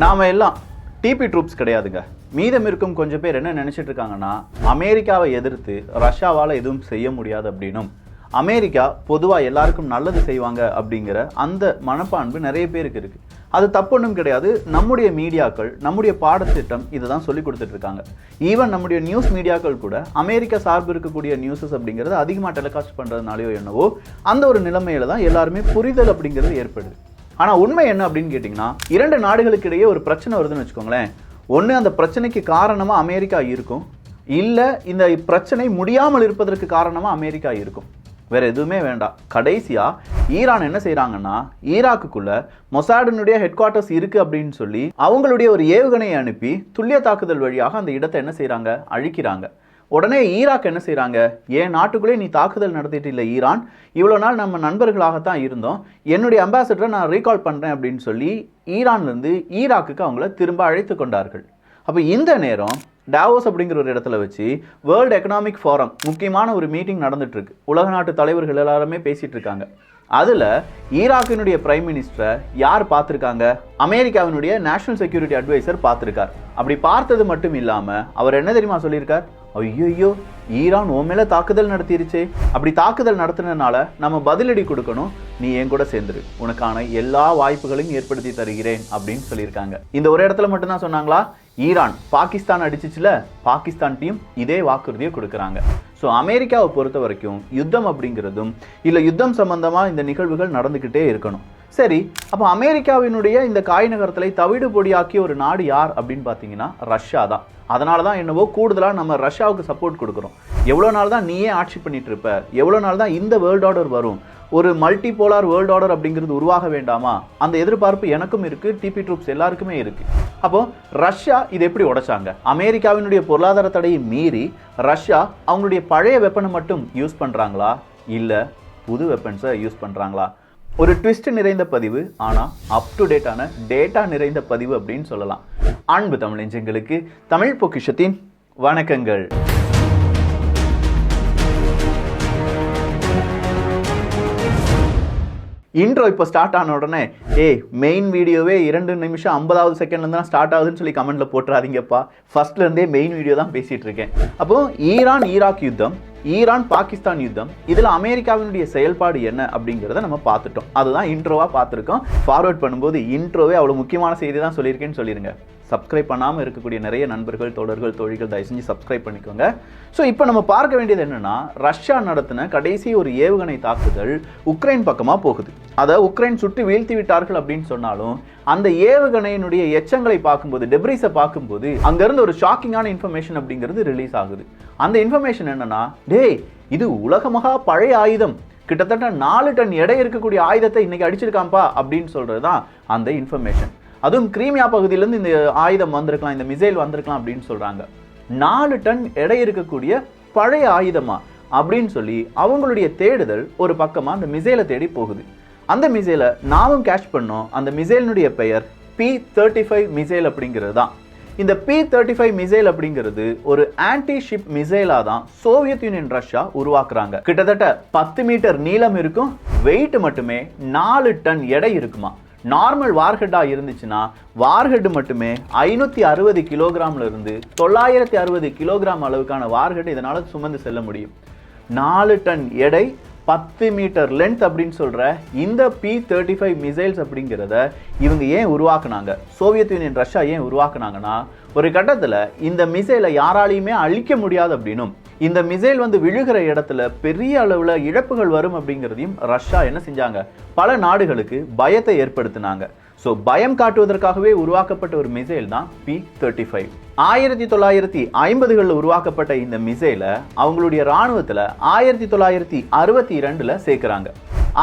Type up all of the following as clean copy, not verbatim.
நாம எல்லாம் DP troops கிடையாதுங்க. மீதம் இருக்கும் கொஞ்சம் பேர் என்ன நினைச்சிட்டு இருக்காங்கன்னா, அமெரிக்காவை எதிர்த்து ரஷ்யாவால் எதுவும் செய்ய முடியாது அப்படின்னும், அமெரிக்கா பொதுவாக எல்லாருக்கும் நல்லது செய்வாங்க அப்படிங்கிற அந்த மனப்பான்பு நிறைய பேருக்கு இருக்கு. அது தப்பொன்றும் கிடையாது. நம்முடைய மீடியாக்கள், நம்முடைய பாடத்திட்டம் இதை தான் சொல்லி கொடுத்துட்டு இருக்காங்க. ஈவன் நம்முடைய நியூஸ் மீடியாக்கள் கூட அமெரிக்கா சார்பு இருக்கக்கூடிய நியூஸஸ் அப்படிங்கிறது அதிகமாக டெலிகாஸ்ட் பண்ணுறதுனாலையோ என்னவோ அந்த ஒரு நிலைமையில தான் எல்லாருமே புரிதல் அப்படிங்கிறது ஏற்படுது. ஆனால் உண்மை என்ன அப்படின்னு கேட்டிங்கன்னா, இரண்டு நாடுகளுக்கு இடையே ஒரு பிரச்சனை வருதுன்னு வச்சுக்கோங்களேன். ஒன்று, அந்த பிரச்சனைக்கு காரணமாக அமெரிக்கா இருக்கும், இல்லை இந்த பிரச்சனை முடியாமல் இருப்பதற்கு காரணமாக அமெரிக்கா இருக்கும். வேற எதுவுமே வேண்டாம். கடைசியா ஈரான் என்ன செய்யறாங்கன்னா, ஈராக்குள்ள மொசாடினுடைய ஹெட் குவார்ட்டர்ஸ் இருக்கு அப்படின்னு சொல்லி அவங்களுடைய ஒரு ஏவுகணையை அனுப்பி துல்லிய தாக்குதல் வழியாக அந்த இடத்தை என்ன செய்யறாங்க, அழிக்கிறாங்க. உடனே ஈராக் என்ன செய்யறாங்க, என் நாட்டுக்குள்ளே நீ தாக்குதல் நடத்திட்டு இல்லை ஈரான், இவ்வளோ நாள் நம்ம நண்பர்களாகத்தான் இருந்தோம், என்னுடைய அம்பாசிடரை நான் ரீகால் பண்றேன் அப்படின்னு சொல்லி ஈரான்லேருந்து ஈராக்குக்கு அவங்கள திரும்ப அழைத்து கொண்டார்கள். அப்போ இந்த நேரம் டாவோஸ் அப்படிங்கிற ஒரு இடத்துல வச்சு வேர்ல்டு எக்கனாமிக் ஃபோரம் முக்கியமான ஒரு மீட்டிங் நடந்துட்டு இருக்கு. உலக நாட்டு தலைவர்கள் எல்லாருமே பேசிட்டு இருக்காங்க. அதுல ஈராக்கினுடைய பிரைம் மினிஸ்டரை யார் பார்த்துருக்காங்க, அமெரிக்காவினுடைய நேஷனல் செக்யூரிட்டி அட்வைசர் பார்த்துருக்கார். அப்படி பார்த்தது மட்டும் இல்லாம அவர் என்ன தெரியுமா சொல்லியிருக்கார், ஐயோ ஈரான் உன் மேல தாக்குதல் நடத்திருச்சு, அப்படி தாக்குதல் நடத்தினால நம்ம பதிலடி கொடுக்கணும், நீ என் கூட சேர்ந்துரு, உனக்கான எல்லா வாய்ப்புகளையும் ஏற்படுத்தி தருகிறேன் அப்படின்னு சொல்லியிருக்காங்க. இந்த ஒரு இடத்துல மட்டும்தான் சொன்னாங்களா? ஈரான் பாகிஸ்தான் அடிச்சிச்சுல, பாகிஸ்தான் டீம் இதே வாக்குறுதியை கொடுக்குறாங்க. ஸோ அமெரிக்காவை பொறுத்த வரைக்கும் யுத்தம் அப்படிங்கிறதும் இல்லை யுத்தம் சம்பந்தமாக இந்த நிகழ்வுகள் நடந்துக்கிட்டே இருக்கணும். சரி, அப்போ அமெரிக்காவினுடைய இந்த காய் நகரத்தை தவிடு பொடியாக்கிய ஒரு நாடு யார் அப்படின்னு பார்த்தீங்கன்னா ரஷ்யா தான். அதனால தான் என்னவோ கூடுதலாக நம்ம ரஷ்யாவுக்கு சப்போர்ட் கொடுக்குறோம். எவ்வளோ நாள் தான் நீயே ஆட்சி பண்ணிட்டு இருப்ப, எவ்வளோ நாள் தான் இந்த வேர்ல்ட் ஆர்டர் வரும், ஒரு மல்டி போலார் வேர்ல்ட் ஆர்டர் அப்படிங்கிறது உருவாக வேண்டாமா, அந்த எதிர்பார்ப்பு எனக்கும் இருக்கு, டிபி ட்ரூப்ஸ் எல்லாருக்குமே இருக்கு. அப்போ ரஷ்யா இது எப்படி உடைச்சாங்க? அமெரிக்காவினுடைய பொருளாதார தடையை மீறி ரஷ்யா அவங்களுடைய பழைய வெப்பனை மட்டும் யூஸ் பண்றாங்களா, இல்ல புது வெப்பன்ஸை யூஸ் பண்றாங்களா? ஒரு ட்விஸ்ட் நிறைந்த பதிவு, ஆனா அப் டு டேட்டான டேட்டா நிறைந்த பதிவு அப்படின்னு சொல்லலாம். அன்பு தமிழ் நெஞ்சங்களுக்கு தமிழ் பொக்கிஷத்தின் வணக்கங்கள். இன்ட்ரோ இப்போ ஸ்டார்ட் ஆன உடனே மெயின் வீடியோவே 2 நிமிஷம் 50வது செகண்ட்ல தான் ஸ்டார்ட் ஆகுதுன்னு சொல்லி கமெண்ட்ல போட்டுறாதீங்கப்பா. ஃபர்ஸ்ட்ல இருந்தே மெயின் வீடியோ தான் பேசிட்டு இருக்கேன். அப்போ ஈரான் ஈராக் யுத்தம், ஈரான் பாகிஸ்தான் யுத்தம், இதுல அமெரிக்காவினுடைய செயல்பாடு என்ன அப்படிங்கிறத நம்ம பார்த்துட்டோம். அதுதான் இன்ட்ரோவா பார்த்துருக்கோம். ஃபார்வர்ட் பண்ணும்போது இன்ட்ரோவே அவ்வளவு முக்கியமான செய்தி தான் சொல்லியிருக்கேன்னு சொல்லிருங்க. சப்ஸ்கிரைப் பண்ணாமல் இருக்கக்கூடிய நிறைய நண்பர்கள், தோழர்கள், தோழிகள் தயவு செஞ்சு சப்ஸ்கிரைப் பண்ணிக்கோங்க. ஸோ இப்போ நம்ம பார்க்க வேண்டியது என்னன்னா, ரஷ்யா நடத்தின கடைசி ஒரு ஏவுகணை தாக்குதல் உக்ரைன் பக்கமாக போகுது. அதை உக்ரைன் சுட்டு வீழ்த்தி விட்டார்கள் அப்படின்னு சொன்னாலும் அந்த ஏவுகணையினுடைய எச்சங்களை பார்க்கும்போது, டெப்ரிஸை பார்க்கும்போது அங்கிருந்து ஒரு ஷாக்கிங்கான இன்ஃபர்மேஷன் அப்படிங்கிறது ரிலீஸ் ஆகுது. அந்த இன்ஃபர்மேஷன் என்னன்னா, இது உலகமகா பழைய ஆயுதம், கிட்டத்தட்ட 4 டன் எடை இருக்கக்கூடிய ஆயுதத்தை இன்னைக்கு அடிச்சிருக்காம்பா அப்படின்னு சொல்றதுதான் அந்த இன்ஃபர்மேஷன். அதுவும் கிரீமியா பகுதியிலிருந்து இந்த ஆயுதம் வந்திருக்கலாம், இந்த மிசைல் வந்திருக்கலாம் அப்படின்னு சொல்றாங்க. 4 டன் எடை இருக்கக்கூடிய பழைய ஆயுதமா அப்படின்னு சொல்லி அவங்களுடைய தேடுதல் ஒரு பக்கமா அந்த மிசைலை தேடி போகுது. அந்த மிசைலை நாமும் கேட்ச் பண்ணோம். அந்த மிசைலினுடைய பெயர் P-35 மிசைல் அப்படிங்கிறது தான். இந்த P-35 மிசைல் அப்படிங்கிறது ஒரு ஆன்டி ஷிப் மிசைலா தான் சோவியத் யூனியன் ரஷ்யா உருவாக்குறாங்க. கிட்டத்தட்ட 10 மீட்டர் நீளம் இருக்கும், வெயிட் மட்டுமே 4 டன் எடை இருக்குமா. நார்மல் வார்ஹெட்டா இருந்துச்சுன்னா வார்ஹெட் மட்டுமே 560 கிலோகிராம்ல இருந்து 960 கிலோகிராம் அளவுக்கான வார்ஹெட் இதனால சுமந்து செல்ல முடியும். 4 டன் எடை, 10 மீட்டர் லென்த் அப்படின்னு சொல்ற இந்த P-35 மிசைல்ஸ் அப்படிங்கிறத இவங்க ஏன் உருவாக்குனாங்க, சோவியத் யூனியன் ரஷ்யா ஏன் உருவாக்குனாங்கன்னா, ஒரு கட்டத்தில் இந்த மிசைலை யாராலையுமே அழிக்க முடியாது அப்படின்னும், இந்த மிசைல் வந்து விழுகிற இடத்துல பெரிய அளவுல இழப்புகள் வரும் அப்படிங்கிறதையும் ரஷ்யா என்ன செஞ்சாங்க, பல நாடுகளுக்கு பயத்தை ஏற்படுத்தினாங்க. ஸோ பயம் காட்டுவதற்காகவே உருவாக்கப்பட்ட ஒரு மிசைல் தான் P-35. 1950களில் உருவாக்கப்பட்ட இந்த மிசைலை அவங்களுடைய ராணுவத்தில் 1962 சேர்க்கிறாங்க.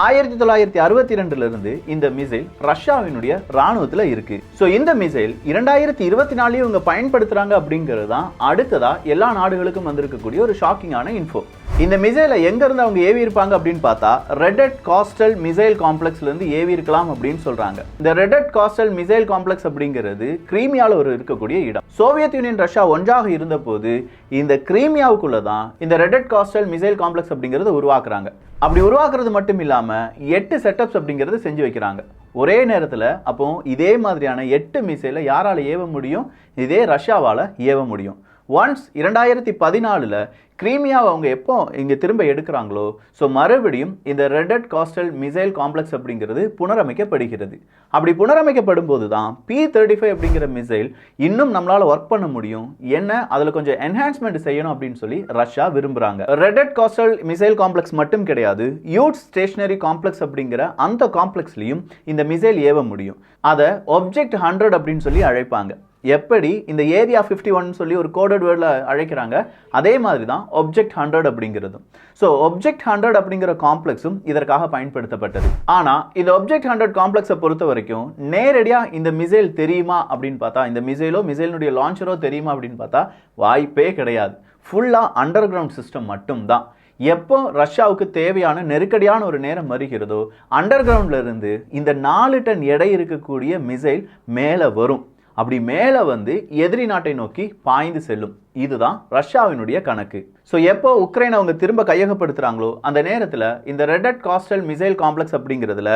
1962 இருந்து இந்த மிசைல் ரஷ்யாவினுடைய ராணுவத்தில் இருக்கு. ஸோ இந்த மிசைல் 2024 இவங்க பயன்படுத்துறாங்க அப்படிங்கிறது தான் அடுத்ததா எல்லா நாடுகளுக்கும் வந்திருக்கக்கூடிய ஒரு ஷாக்கிங்கான இன்ஃபோ. இந்த மிசைலை எங்க இருந்து அவங்க ஏவி இருப்பாங்க அப்படின்னு பார்த்தா ரெடட் காஸ்டல் மிசைல் காம்ப்ளெக்ஸ்ல இருந்து ஏவி இருக்கலாம் அப்படின்னு சொல்றாங்க. இந்த ரெடட் காஸ்டல் மிசைல் காம்ப்ளெக்ஸ் அப்படிங்கிறது கிரீமியால ஒரு இருக்கக்கூடிய இடம். சோவியத் யூனியன் ரஷ்யா ஒன்றாக இருந்த போது இந்த கிரீமியாவுக்குள்ள தான் இந்த ரெடட் காஸ்டல் மிசைல் காம்ப்ளெக்ஸ் அப்படிங்கிறது உருவாக்குறாங்க. அப்படி உருவாக்குறது மட்டும் இல்லாம இல்லாமல் 8 செட்டப்ஸ் அப்படிங்கிறது செஞ்சு வைக்கிறாங்க ஒரே நேரத்தில். அப்போ இதே மாதிரியான 8 மிசைலை யாரால் ஏவ முடியும்? இதே ரஷ்யாவால் ஏவ முடியும். ஒன்ஸ் 2014 கிரீமியாவை அவங்க எப்போ இங்கே திரும்ப எடுக்கிறாங்களோ, ஸோ மறுபடியும் இந்த ரெடட் காஸ்டல் மிசைல் காம்ப்ளெக்ஸ் அப்படிங்கிறது புனரமைக்கப்படுகிறது. அப்படி புனரமைக்கப்படும் போது தான் P-35 அப்படிங்கிற மிசைல் இன்னும் நம்மளால் ஒர்க் பண்ண முடியும். என்ன அதில் கொஞ்சம் என்ஹான்ஸ்மெண்ட் செய்யணும் அப்படின்னு சொல்லி ரஷ்யா விரும்புகிறாங்க. ரெடட் காஸ்டல் மிசைல் காம்ப்ளெக்ஸ் மட்டும் கிடையாது, யூட்ஸ் ஸ்டேஷனரி காம்ப்ளெக்ஸ் அப்படிங்கிற அந்த காம்ப்ளெக்ஸ்லையும் இந்த மிசைல் ஏவ முடியும். அதை ஆப்ஜெக்ட் 100 அப்படின்னு சொல்லி அழைப்பாங்க. எப்படி இந்த ஏரியா 51 சொல்லி ஒரு கோடட் வேர்டில் அழைக்கிறாங்க, அதே மாதிரி தான் ஆப்ஜெக்ட் 100 அப்படிங்கிறதும். ஸோ ஆப்ஜெக்ட் 100 அப்படிங்கிற காம்ப்ளெக்ஸும் இதற்காக பயன்படுத்தப்பட்டது. ஆனால் இந்த ஆப்ஜெக்ட் 100 காம்ப்ளெக்ஸை பொறுத்த வரைக்கும் நேரடியாக இந்த மிசைல் தெரியுமா அப்படின்னு பார்த்தா, இந்த மிசைலுடைய லான்ச்சரோ தெரியுமா அப்படின்னு பார்த்தா வாய்ப்பே கிடையாது. ஃபுல்லாக அண்டர் கிரவுண்ட் சிஸ்டம் மட்டும்தான். எப்போ ரஷ்யாவுக்கு தேவையான நெருக்கடியான ஒரு நேரம் வருகிறதோ, அண்டர் கிரவுண்ட்ல இருந்து இந்த 4 டன் எடை இருக்கக்கூடிய மிசைல் மேலே வரும். அப்படி மேலே வந்து எதிரி நாட்டை நோக்கி பாய்ந்து செல்லும். இதுதான் ரஷ்யாவினுடைய கணக்கு. ஸோ எப்போ உக்ரைன் அவங்க திரும்ப கையகப்படுத்துகிறாங்களோ அந்த நேரத்தில் இந்த ரெடட் காஸ்டல் மிசைல் காம்ப்ளெக்ஸ் அப்படிங்கிறதுல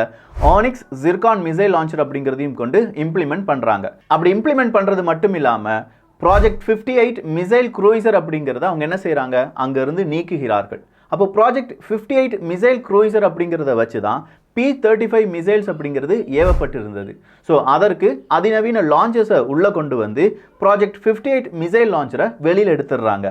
ஆனிக்ஸ் ஜிர்கான் மிசைல் லான்ச்சர் அப்படிங்கிறதையும் கொண்டு இம்ப்ளிமெண்ட் பண்ணுறாங்க. அப்படி இம்ப்ளிமெண்ட் பண்ணுறது மட்டும் இல்லாமல் ப்ராஜெக்ட் 58 மிசைல் க்ரூயிசர் அப்படிங்கிறத அவங்க என்ன செய்கிறாங்க, அங்கேருந்து நீக்குகிறார்கள். அப்போ ப்ராஜெக்ட் 58 மிசைல் க்ரூயிசர் அப்படிங்கிறத வச்சு தான் P-35 மிசைல்ஸ் அப்படிங்கிறது ஏவப்பட்டிருந்தது. ஸோ அதற்கு அதிநவீன லான்ச்சஸை உள்ளே கொண்டு வந்து ப்ராஜெக்ட் 58 மிசைல் லான்ச்சரை வெளியில் எடுத்துடுறாங்க.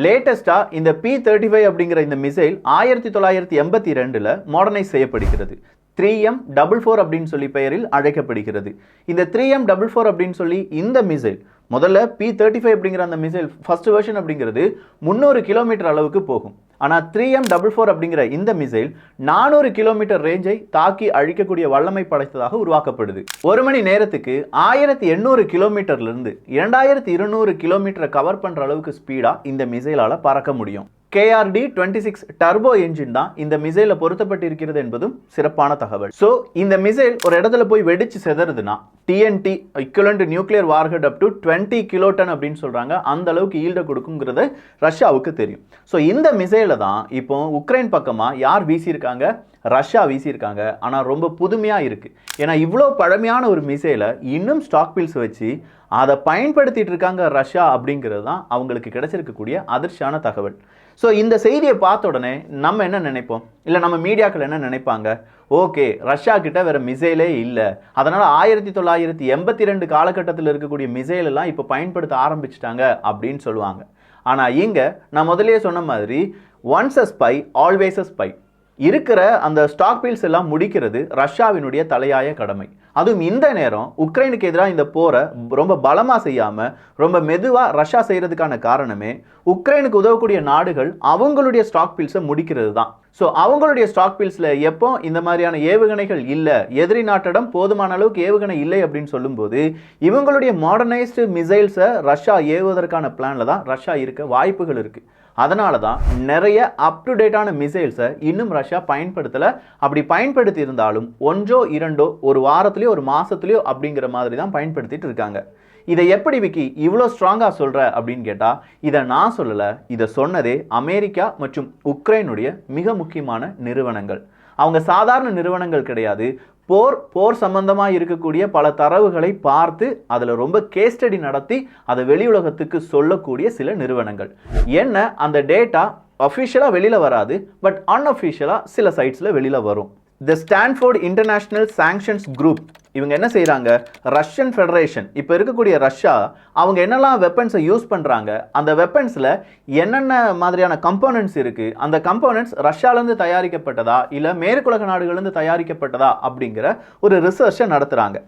லேட்டஸ்ட்டாக இந்த P-35 அப்படிங்கிற இந்த மிசைல் 1982 மாடர்னைஸ் செய்யப்படுகிறது. 3M44 அப்படின்னு சொல்லி பெயரில் அழைக்கப்படுகிறது. இந்த 3M44 அப்படின்னு சொல்லி இந்த மிசைல் முதல்ல P-35 அப்படிங்கிற அந்த மிசைல் ஃபர்ஸ்ட் வெர்ஷன் அப்படிங்கிறது 300 கிலோமீட்டர் அளவுக்கு போகும். ஆனால் 3M44 அப்படிங்கிற இந்த மிசைல் 400 கிலோமீட்டர் ரேஞ்சை தாக்கி அழிக்கக்கூடிய வல்லமை படைத்ததாக உருவாக்கப்படுது. ஒரு மணி நேரத்துக்கு 1800 கிலோமீட்டர்லேருந்து 2200 கிலோமீட்டரை கவர் பண்ணுற அளவுக்கு ஸ்பீடாக இந்த மிசைலால் பறக்க முடியும். KRD-26 டர்போ என்ஜின் தான் இந்த மிசைல பொருத்தப்பட்டிருக்கிறது என்பதும் சிறப்பான தகவல். ஸோ இந்த மிசைல் ஒரு இடத்துல போய் வெடிச்சு செதறதுன்னா TNT equivalent nuclear warhead up to 20 kiloton அப்படின்னு சொல்றாங்க. அந்த அளவுக்கு ஈல்ட கொடுக்குங்கிறது ரஷ்யாவுக்கு தெரியும். ஸோ இந்த மிசைலை தான் இப்போ உக்ரைன் பக்கமா யார் வீசியிருக்காங்க, ரஷ்யா வீசியிருக்காங்க. ஆனால் ரொம்ப புதுமையாக இருக்குது. ஏன்னா இவ்வளோ பழமையான ஒரு மிசைலை இன்னும் ஸ்டாக் பில்ஸ் வச்சு அதை பயன்படுத்திட்டு இருக்காங்க ரஷ்யா அப்படிங்கிறது தான் அவங்களுக்கு கிடைச்சிருக்கக்கூடிய அதிர்ச்சியான தகவல். ஸோ இந்த செய்தியை பார்த்த உடனே நம்ம என்ன நினைப்போம், இல்லை நம்ம மீடியாக்கள் என்ன நினைப்பாங்க, ஓகே ரஷ்யா கிட்ட வேற மிசைலே இல்லை, அதனால் 1982 காலகட்டத்தில் இருக்கக்கூடிய மிசைல் எல்லாம் இப்போ பயன்படுத்த ஆரம்பிச்சிட்டாங்க அப்படின்னு சொல்லுவாங்க. ஆனால் இங்கே நான் முதலே சொன்ன மாதிரி once a spy always a spy. இருக்கிற அந்த ஸ்டாக் பீல்ஸ் எல்லாம் முடிக்கிறது ரஷ்யாவினுடைய தலையாய கடமை. அதுவும் இந்த நேரம் உக்ரைனுக்கு எதிராக இந்த போரை ரொம்ப பலமாக செய்யாமல் ரொம்ப மெதுவாக ரஷ்யா செய்கிறதுக்கான காரணமே உக்ரைனுக்கு உதவக்கூடிய நாடுகள் அவங்களுடைய ஸ்டாக் பீல்ஸை முடிக்கிறது தான். ஸோ அவங்களுடைய ஸ்டாக் பீல்ஸில் எப்போ இந்த மாதிரியான ஏவுகணைகள் இல்லை, எதிரி நாட்டிடம் போதுமான அளவுக்கு ஏவுகணை இல்லை அப்படின்னு சொல்லும்போது இவங்களுடைய மாடர்னைஸ்டு மிசைல்ஸை ரஷ்யா ஏவுவதற்கான பிளானில் தான் ரஷ்யா இருக்க வாய்ப்புகள் இருக்குது. அதனால தான் நிறைய அப் டு டேட்டான மிசைல்ஸை இன்னும் ரஷ்யா பயன்படுத்தலை. அப்படி பயன்படுத்தி இருந்தாலும் ஒன்றோ இரண்டோ ஒரு வாரத்துலேயோ ஒரு மாதத்துலேயோ அப்படிங்கிற மாதிரி தான் பயன்படுத்திட்டு இருக்காங்க. இதை எப்படி விக்கி இவ்வளோ ஸ்ட்ராங்காக சொல்கிற அப்படின்னு கேட்டால் இதை நான் சொல்லலை, இதை சொன்னதே அமெரிக்கா மற்றும் உக்ரைனுடைய மிக முக்கியமான நிறுவனங்கள். அவங்க சாதாரண நிறுவனங்கள் கிடையாது. போர் சம்பந்தமாக இருக்கக்கூடிய பல தரவுகளை பார்த்து அதில் ரொம்ப கேஸ் ஸ்டடி நடத்தி அதை வெளி உலகத்துக்கு சொல்லக்கூடிய சில நிறுவனங்கள். என்ன அந்த டேட்டா அஃபிஷியலாக வெளியில் வராது, பட் அன்அஃபிஷியலாக சில சைட்ஸில் வெளியில் வரும். தி ஸ்டான்ஃபோர்ட் இன்டர்நேஷனல் சாங்ஷன்ஸ் குரூப் இவங்க என்ன செய்கிறாங்க, ரஷ்யன் ஃபெடரேஷன் இப்போ இருக்கக்கூடிய ரஷ்யா அவங்க என்னெல்லாம் வெப்பன்ஸை யூஸ் பண்ணுறாங்க, அந்த வெப்பன்ஸில் என்னென்ன மாதிரியான கம்போனன்ட்ஸ் இருக்குது, அந்த கம்போனன்ட்ஸ் ரஷ்யாவிலேருந்து தயாரிக்கப்பட்டதா இல்லை மேற்குலக நாடுகள்லேருந்து தயாரிக்கப்பட்டதா அப்படிங்கிற ஒரு ரிசர்ச்சை நடத்துகிறாங்க.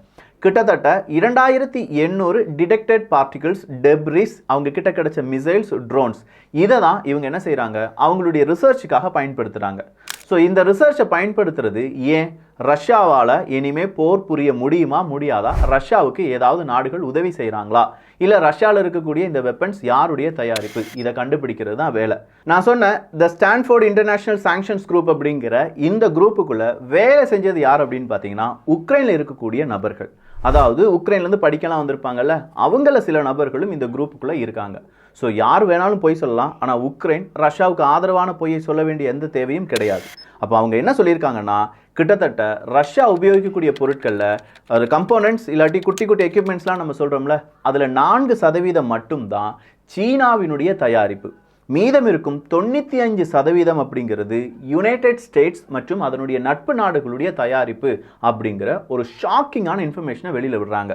கிட்டத்தட்ட 2800 டிடெக்டட் பார்ட்டிகிள்ஸ் டெப்ரிஸ் அவங்க கிட்ட கிடைச்ச மிசைல்ஸ் ட்ரோன்ஸ் இதை தான் இவங்க என்ன செய்கிறாங்க, அவங்களுடைய ரிசர்ச்சுக்காக பயன்படுத்துகிறாங்க. ஸோ இந்த ரிசர்ச்சை பயன்படுத்துறது ஏன், ரஷ்யாவால் இனிமேல் போர் புரிய முடியுமா முடியாதா, ரஷ்யாவுக்கு ஏதாவது நாடுகள் உதவி செய்கிறாங்களா, இல்லை ரஷ்யாவில் இருக்கக்கூடிய இந்த வெப்பன்ஸ் யாருடைய தயாரிப்பு, இதை கண்டுபிடிக்கிறது தான் வேலை. நான் சொன்ன த ஸ்டான்ஃபோர்ட் இன்டர்நேஷனல் சாங்ஷன்ஸ் குரூப் அப்படிங்கிற இந்த குரூப்புக்குள்ளே வேலை செஞ்சது யார் அப்படின்னு பார்த்தீங்கன்னா உக்ரைனில் இருக்கக்கூடிய நபர்கள். அதாவது உக்ரைன்லேருந்து படிக்கலாம் வந்திருப்பாங்கல்ல, அவங்கள சில நபர்களும் இந்த குரூப்புக்குள்ளே இருக்காங்க. ஸோ யார் வேணாலும் பொய் சொல்லலாம், ஆனால் உக்ரைன் ரஷ்யாவுக்கு ஆதரவான பொய்யை சொல்ல வேண்டிய எந்த தேவையும் கிடையாது. அப்போ அவங்க என்ன சொல்லியிருக்காங்கன்னா, கிட்டத்தட்ட ரஷ்யா உபயோகிக்கக்கூடிய பொருட்களில் அது கம்போனன்ட்ஸ் இல்லாட்டி குட்டி குட்டி எக்யூப்மெண்ட்ஸ்லாம் நம்ம சொல்கிறோம்ல, அதில் 4% மட்டும்தான் சீனாவினுடைய தயாரிப்பு. மீதம் இருக்கும் 95% அப்படிங்கிறது யுனைடெட் ஸ்டேட்ஸ் மற்றும் அதனுடைய நட்பு நாடுகளுடைய தயாரிப்பு அப்படிங்கிற ஒரு ஷாக்கிங்கான இன்ஃபர்மேஷனை வெளியில் விடுறாங்க.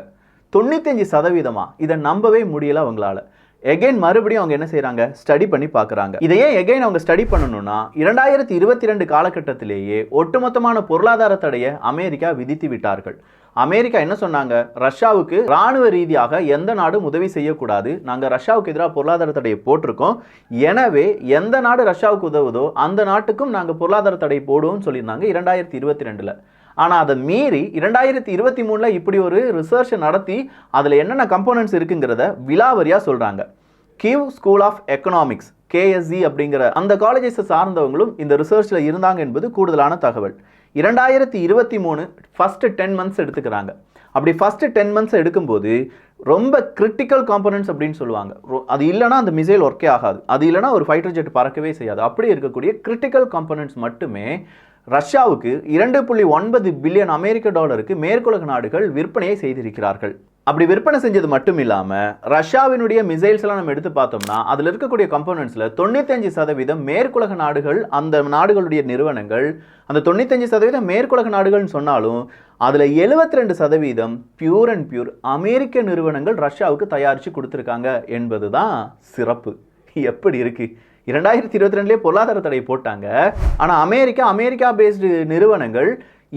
95%? இதை நம்பவே முடியல அவங்களால. எகைன் மறுபடியும் அவங்க என்ன செய்கிறாங்க, ஸ்டடி பண்ணி பார்க்குறாங்க. இதையே எகைன் அவங்க ஸ்டடி பண்ணணும்னா 2022 காலகட்டத்திலேயே ஒட்டுமொத்தமான பொருளாதார தடையை அமெரிக்கா விதித்து விட்டார்கள். அமெரிக்கா என்ன சொன்னாங்க, ரஷ்யாவுக்கு ராணுவ ரீதியாக எந்த நாடும் உதவி செய்யக்கூடாது, நாங்கள் ரஷ்யாவுக்கு எதிராக பொருளாதார தடையை போட்டிருக்கோம், எனவே எந்த நாடு ரஷ்யாவுக்கு உதவுதோ அந்த நாட்டுக்கும் நாங்கள் பொருளாதார தடை போடுவோம்னு சொல்லியிருந்தாங்க 2022. ஆனால் அதை மீறி 2023 இப்படி ஒரு ரிசர்ச்சை நடத்தி அதில் என்னென்ன கம்போனன்ட்ஸ் இருக்குங்கிறத விலாவரியாக சொல்கிறாங்க. Kyiv school of economics KSE அப்படிங்கிற அந்த காலேஜஸை சார்ந்தவங்களும் இந்த ரிசர்ச்சில் இருந்தாங்க என்பது கூடுதலான தகவல். 2023 ஃபஸ்ட்டு 10 மந்த்ஸ் எடுத்துக்கிறாங்க. அப்படி ஃபஸ்ட்டு 10 மந்த்ஸ் எடுக்கும்போது ரொம்ப கிரிட்டிக்கல் காம்பனன்ட்ஸ் அப்படின்னு சொல்லுவாங்க. அது இல்லைனா அந்த மிசைல் ஒர்க்கே ஆகாது, அது இல்லைனா ஒரு ஃபைட்டர் ஜெட் பறக்கவே செய்யாது. அப்படி இருக்கக்கூடிய கிரிட்டிக்கல் காம்பனன்ட்ஸ் மட்டுமே ரஷ்யாவுக்கு 2.9 பில்லியன் அமெரிக்க டாலருக்கு மேற்குலக நாடுகள் விற்பனையை செய்திருக்கிறார்கள். அப்படி விற்பனை செஞ்சது மட்டும் இல்லாமல் ரஷ்யாவினுடைய மிசைல்ஸ் எல்லாம் நம்ம எடுத்து பார்த்தோம்னா அதில் இருக்கக்கூடிய கம்போனன்ட்ஸில் 95% மேற்குலக நாடுகள், அந்த நாடுகளுடைய நிறுவனங்கள். அந்த 95% மேற்குலக நாடுகள்னு சொன்னாலும் அதில் 72% பியூர் அண்ட் பியூர் அமெரிக்க நிறுவனங்கள் ரஷ்யாவுக்கு தயாரித்து கொடுத்துருக்காங்க என்பது தான் சிறப்பு. எப்படி இருக்கு? 2022 பொருளாதார தடை போட்டாங்க, ஆனால் அமெரிக்கா பேஸ்டு நிறுவனங்கள்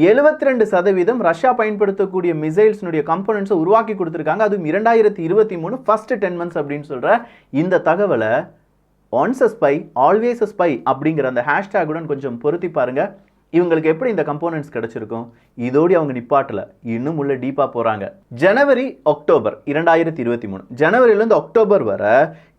72% ரஷ்யா பயன்படுத்தக்கூடிய மிசைல்ஸ்னுடைய கம்போனன்ட்ஸை உருவாக்கி கொடுத்துருக்காங்க. அதுவும் 2023 ஃபர்ஸ்ட் 10 மந்த்ஸ் அப்படின்னு சொல்கிற இந்த தகவலை once a spy always a spy அப்படிங்கிற அந்த ஹேஷ்டேகுடன் கொஞ்சம் பொருத்தி பாருங்க. இவங்களுக்கு எப்படி இந்த கம்போனன்ட்ஸ் கிடைச்சிருக்கும்? இதோடு அவங்க நிப்பாட்டல, இன்னும் உள்ள டீப்பா போறாங்க. ஜனவரி அக்டோபர் 2023, ஜனவரியிலிருந்து அக்டோபர் வரை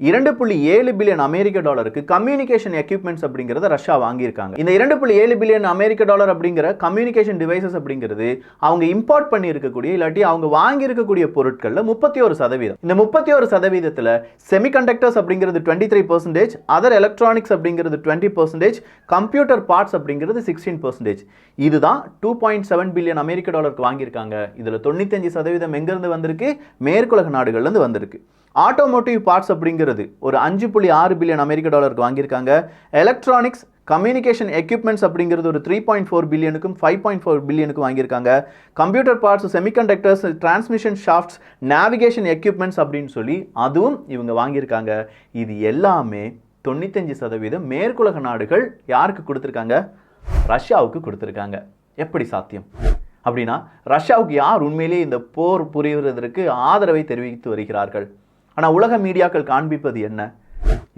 2.7 பில்லியன் அமெரிக்க டாலருக்கு கம்யூனிகேஷன் எக்யூப்மெண்ட்ஸ் அப்படிங்கிறத ரஷ்யா வாங்கியிருக்காங்க. இந்த 2.7 பில்லியன் அமெரிக்க டாலர் அப்படிங்கிற கம்யூனிகேஷன் டிவைசஸ் அப்படிங்கிறது அவங்க இம்போர்ட் பண்ணி இருக்கக்கூடிய இல்லாட்டி அவங்க வாங்கி இருக்கக்கூடிய பொருட்கள்ல 31%. இந்த 31%த்துல செமிகண்டக்டர்ஸ் அப்படிங்கிறது 23%, அதர் எலக்ட்ரானிக்ஸ் அப்படிங்கிறது 20%, கம்ப்யூட்டர் பார்ட்ஸ் அப்படிங்கிறது 16%. இதுதான் 2.7 பில்லியன் அமெரிக்க டாலருக்கு வாங்கியிருக்காங்க. இதுல 95% எங்கிருந்து வந்திருக்கு? மேற்குலக நாடுகள்ல இருந்து வந்திருக்கு. ஆட்டோமோட்டிவ் பார்ட்ஸ் அப்படிங்கிறது ஒரு 5.6 பில்லியன் அமெரிக்க டாலருக்கு வாங்கியிருக்காங்க. எலக்ட்ரானிக்ஸ் கம்யூனிகேஷன் எக்யூப்மெண்ட்ஸ் அப்படிங்கிறது ஒரு 3.4 பில்லியனுக்கும் 5.4 பில்லியனுக்கும் வாங்கியிருக்காங்க. Computer parts, semiconductors, transmission shafts, navigation equipments அப்படின்னு சொல்லி அதுவும் இவங்க வாங்கியிருக்காங்க. இது எல்லாமே 95% மேற்குலக நாடுகள் யாருக்கு கொடுத்துருக்காங்க? ரஷ்யாவுக்கு கொடுத்துருக்காங்க. எப்படி சாத்தியம்? அப்படின்னா ரஷ்யாவுக்கு யார் உண்மையிலேயே இந்த போர் புரிவதற்கு ஆதரவை தெரிவித்து வருகிறார்கள்? ஆனால் உலக மீடியாக்கள் காண்பிப்பது என்ன?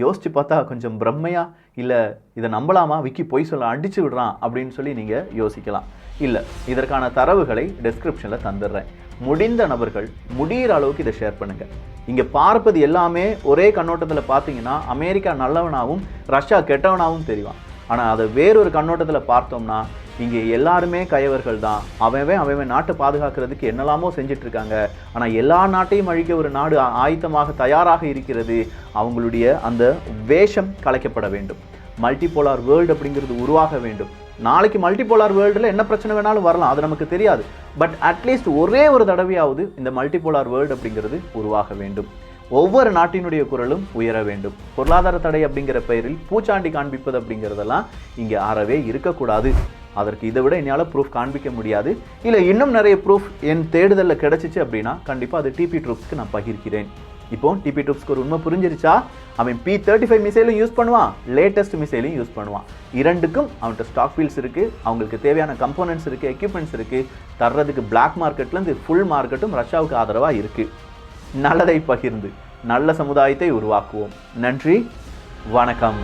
யோசிச்சு பார்த்தா கொஞ்சம் பிரம்மையா, இல்லை இதை நம்பலாமா, விக்கி பொய் சொல்ல அடிச்சு விடுறான் அப்படின்னு சொல்லி நீங்கள் யோசிக்கலாம். இல்லை, இதற்கான தரவுகளை டெஸ்கிரிப்ஷனில் தந்துடுறேன். முடிந்த நபர்கள் முடிகிற அளவுக்கு இதை ஷேர் பண்ணுங்கள். இங்கே பார்ப்பது எல்லாமே ஒரே கண்ணோட்டத்தில் பார்த்தீங்கன்னா அமெரிக்கா நல்லவனாகவும் ரஷ்யா கெட்டவனாகவும் தெரியும். ஆனால் அதை வேறொரு கண்ணோட்டத்தில் பார்த்தோம்னா இங்கே எல்லாருமே கயவர்கள் தான். அவன் நாட்டை பாதுகாக்கிறதுக்கு என்னெல்லாமோ செஞ்சுட்டு இருக்காங்க. ஆனால் எல்லா நாட்டையும் அழிக்க ஒரு நாடு ஆயத்தமாக தயாராக இருக்கிறது. அவங்களுடைய அந்த வேஷம் கலைக்கப்பட வேண்டும். மல்டிபோலார் வேர்ல்டு அப்படிங்கிறது உருவாக வேண்டும். நாளைக்கு மல்டிபோலார் வேர்ல்டில் என்ன பிரச்சனை வேணாலும் வரலாம், அது நமக்கு தெரியாது. பட் அட்லீஸ்ட் ஒரே ஒரு தடவையாவது இந்த மல்டிபோலார் வேர்ல்டு அப்படிங்கிறது உருவாக வேண்டும். ஒவ்வொரு நாட்டினுடைய குரலும் உயர வேண்டும். பொருளாதார தடை அப்படிங்கிற பெயரில் பூச்சாண்டி காண்பிப்பது அப்படிங்கிறதெல்லாம் இங்கே அறவே இருக்கக்கூடாது. அதற்கு இதை விட என்னால் ப்ரூஃப் காண்பிக்க முடியாது. இல்லை இன்னும் நிறைய ப்ரூஃப் என் தேடுதலில் கிடச்சிச்சு அப்படின்னா கண்டிப்பாக அது டிபி ட்ரூப்ஸ்க்கு நான் பகிர்கிறேன். இப்போ டிபி ட்ரூப்ஸ்க்கு ஒரு உண்மை புரிஞ்சிருச்சா? அவன் P-35 மிசைலும் யூஸ் பண்ணுவான், லேட்டஸ்ட் மிசைலையும் யூஸ் பண்ணுவான். இரண்டுக்கும் அவன்கிட்ட ஸ்டாக் ஃபீல்ஸ் இருக்குது, அவங்களுக்கு தேவையான கம்போனன்ட்ஸ் இருக்குது, எக்யூப்மெண்ட்ஸ் இருக்குது. தர்றதுக்கு பிளாக் மார்க்கெட்லேருந்து ஃபுல் மார்க்கெட்டும் ரஷ்யாவுக்கு ஆதரவாக இருக்குது. நல்லதை பகிர்ந்து நல்ல சமுதாயத்தை உருவாக்குவோம். நன்றி, வணக்கம்.